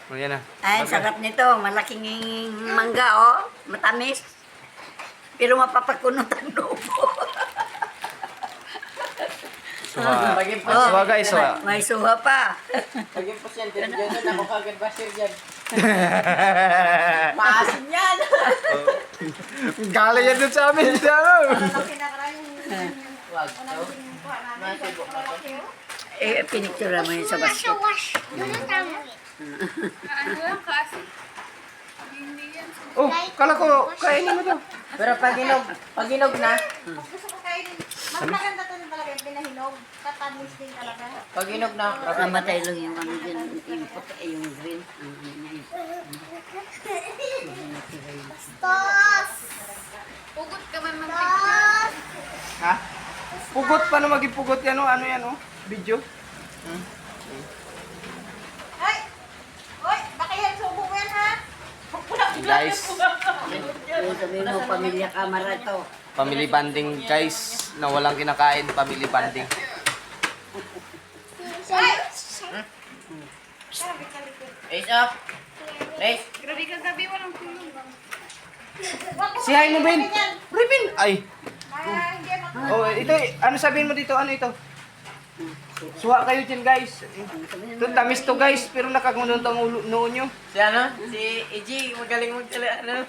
O, yan na. Ay, sarap nito. Malaking mangga, oh. Matamis. Pero mapapakunot ang lobo. Suha. Maging Ang suha guys, suha. May suha pa. Paging pasyente, dyan na ako kagad basir dyan. Maasin yan! Galing yan dun sa amin. Wag. Masibo ka pa. Pinictura mo yun sa basket. Ano lang kasi? Hindi yan. Oh, kala ko, kainin mo to. Pero pag hinog na, Gusto ko kainin. Mas maganda to na talaga yung pinahinog. Tatamis din talaga. pag hinog na, Mamatay lang yung ano dyan, yung puti, yung green. Pugot ka man mantika. Ha? Pugot, paano maging pugot yan, oh? Ano yan, oh? Video? Ay! Oy! Baka yan, subo mo yan ha! Guys, Sabihin mo, pamilya kamara to. family bonding guys, na walang kinakain, family bonding. raise up. Raise. Grabe ka gabi, walang tulog. Si Haino Ben! Ribin! Ay! Hindi ako. Oh, ito, ano sabihin mo dito? Ano ito? Suha kayo dyan guys. Ito, tamis to guys, pero nakagunod ang noo nyo. Si ano? Si EG, magaling magtala.